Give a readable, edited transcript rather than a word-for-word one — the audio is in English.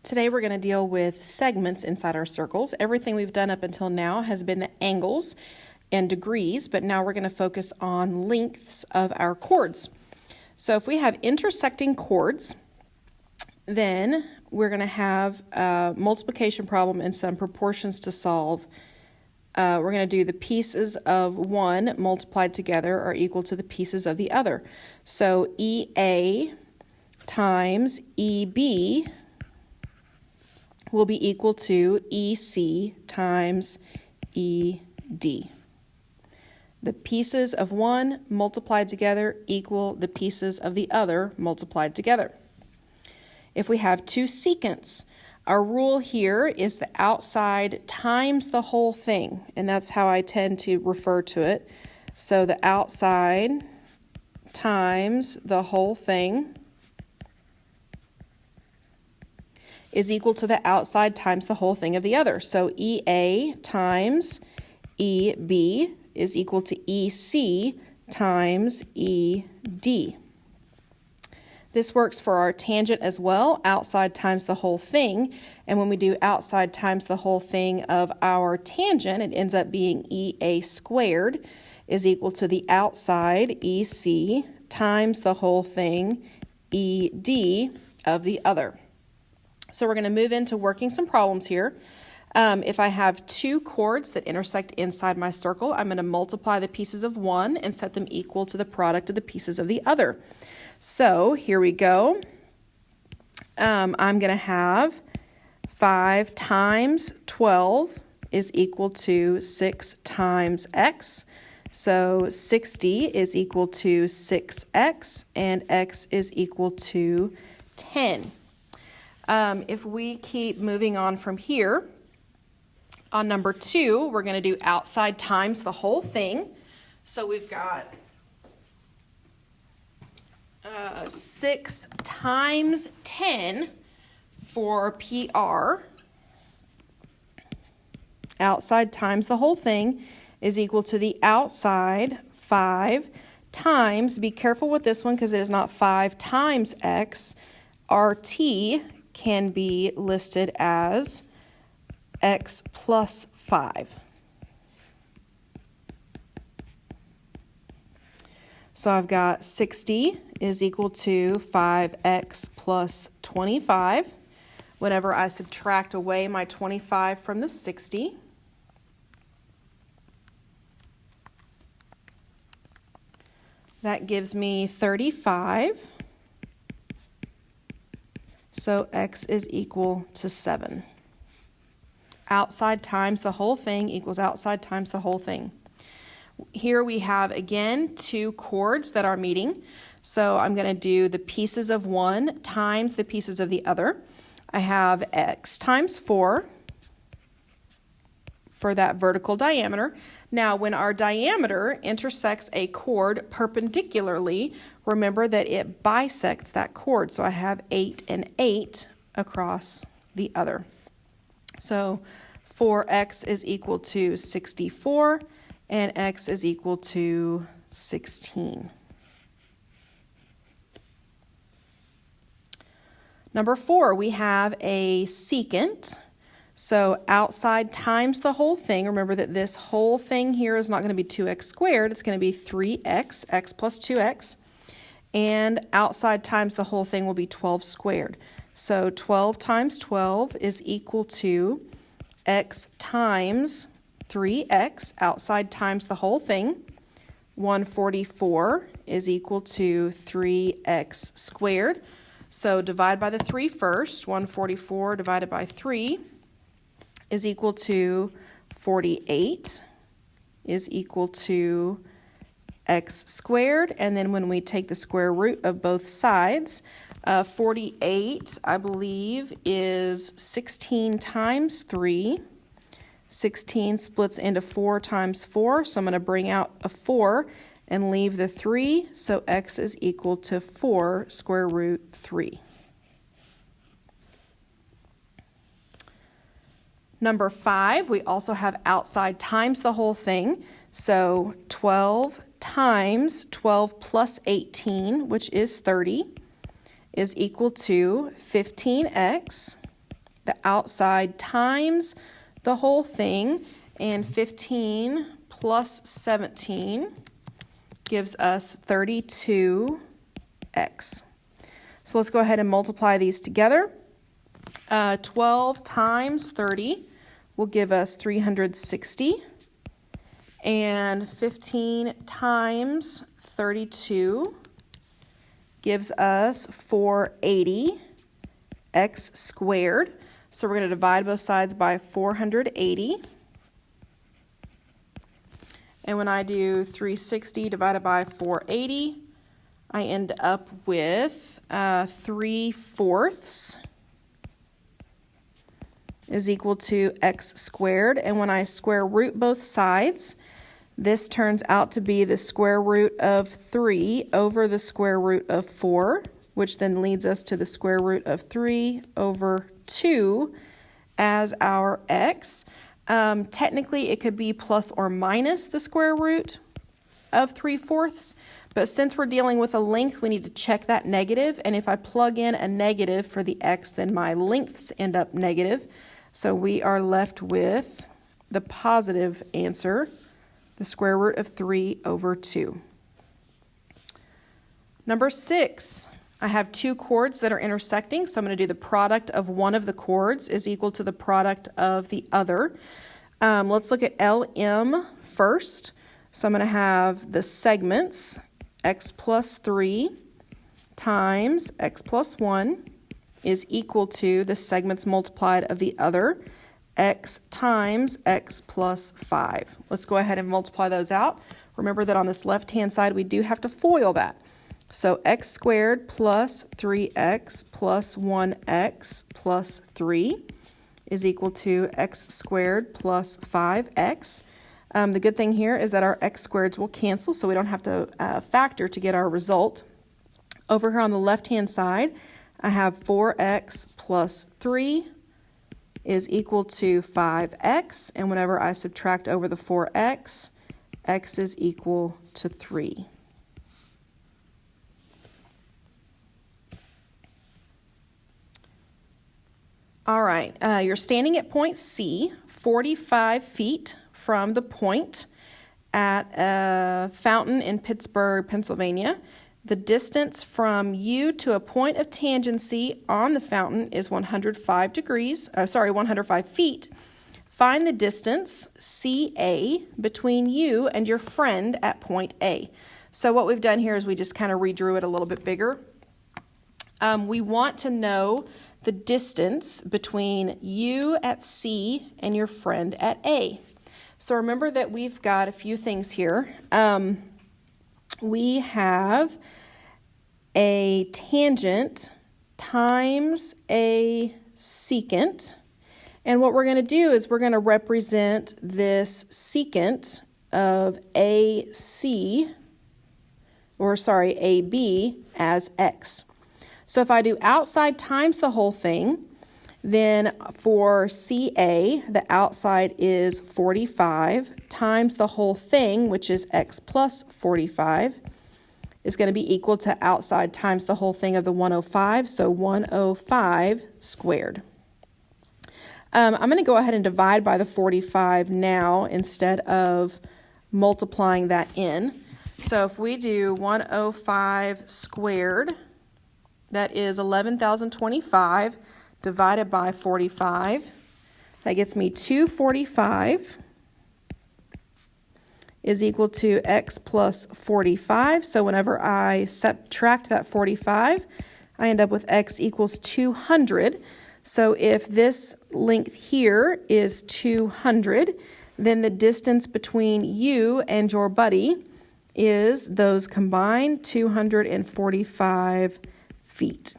Today we're going to deal with segments inside our circles. Everything we've done up until now has been the angles and degrees, but now we're going to focus on lengths of our chords. So if we have intersecting chords, then we're going to have a multiplication problem and some proportions to solve. We're going to do the pieces of one multiplied together are equal to the pieces of the other. So EA times EB will be equal to EC times ED. The pieces of one multiplied together equal the pieces of the other multiplied together. If we have two secants, our rule here is the outside times the whole thing, and that's how I tend to refer to it. So the outside times the whole thing is equal to the outside times the whole thing of the other. So EA times EB is equal to EC times ED. This works for our tangent as well, outside times the whole thing. And when we do outside times the whole thing of our tangent, it ends up being EA squared is equal to the outside EC times the whole thing ED of the other. So we're going to move into working some problems here. If I have two chords that intersect inside my circle, I'm going to multiply the pieces of one and set them equal to the product of the pieces of the other. So here we go. I'm going to have 5 times 12 is equal to 6 times x. So 60 is equal to 6x, and x is equal to 10. If we keep moving on from here, on number 2, we're going to do outside times the whole thing. So we've got 6 times 10 for PR. Outside times the whole thing is equal to the outside 5 times, be careful with this one because it is not 5 times x, RT can be listed as x plus 5. So I've got 60 is equal to 5x plus 25. Whenever I subtract away my 25 from the 60, that gives me 35. So x is equal to 7. Outside times the whole thing equals outside times the whole thing. Here we have, again, two chords that are meeting. So I'm going to do the pieces of one times the pieces of the other. I have x times 4 for that vertical diameter. Now, when our diameter intersects a chord perpendicularly, remember that it bisects that chord. So I have 8 and 8 across the other. So 4x is equal to 64, and x is equal to 16. Number 4, we have a secant. So outside times the whole thing. Remember that this whole thing here is not going to be 2x squared. It's going to be 3x, x plus 2x. And outside times the whole thing will be 12 squared. So 12 times 12 is equal to x times 3x, outside times the whole thing. 144 is equal to 3x squared. So divide by the 3 first. 144 divided by 3 is equal to 48 is equal to x squared. And then when we take the square root of both sides, 48, I believe, is 16 times 3. 16 splits into 4 times 4, so I'm going to bring out a 4 and leave the 3, so x is equal to 4 square root 3. Number 5, we also have outside times the whole thing, so 12 times 12 plus 18, which is 30, is equal to 15x the outside times the whole thing, and 15 plus 17 gives us 32x. So let's go ahead and multiply these together. 12 times 30 will give us 360, and 15 times 32 gives us 480x squared. So we're going to divide both sides by 480. And when I do 360 divided by 480, I end up with 3/4 is equal to x squared. And when I square root both sides, this turns out to be the square root of 3 over the square root of 4, which then leads us to the square root of 3 over 2 as our x. Technically, it could be plus or minus the square root of 3/4, but since we're dealing with a length, we need to check that negative, and if I plug in a negative for the x, then my lengths end up negative. So we are left with the positive answer, the square root of 3 over 2. Number 6, I have two chords that are intersecting, so I'm going to do the product of one of the chords is equal to the product of the other. Let's look at LM first. So I'm going to have the segments, x plus 3 times x plus 1 is equal to the segments multiplied of the other, x times x plus 5. Let's go ahead and multiply those out. Remember that on this left-hand side, we do have to FOIL that. So x squared plus 3x plus 1x plus 3 is equal to x squared plus 5x. The good thing here is that our x squareds will cancel, so we don't have to factor to get our result. Over here on the left-hand side, I have 4x plus 3 is equal to 5x, and whenever I subtract over the 4x, x is equal to 3. All right, you're standing at point C, 45 feet from the point at a fountain in Pittsburgh, Pennsylvania. The distance from you to a point of tangency on the fountain is 105 feet. Find the distance, CA, between you and your friend at point A. So what we've done here is we just kind of redrew it a little bit bigger. We want to know the distance between you at C and your friend at A. So remember that we've got a few things here. We have a tangent times a secant. And what we're going to do is we're going to represent this secant of AB as x. So if I do outside times the whole thing, then for CA, the outside is 45 times the whole thing, which is x plus 45, is going to be equal to outside times the whole thing of the 105, so 105 squared. I'm going to go ahead and divide by the 45 now instead of multiplying that in. So if we do 105 squared, that is 11,025 divided by 45. That gets me 245 is equal to x plus 45. So whenever I subtract that 45, I end up with x equals 200. So if this length here is 200, then the distance between you and your buddy is those combined 245 feet.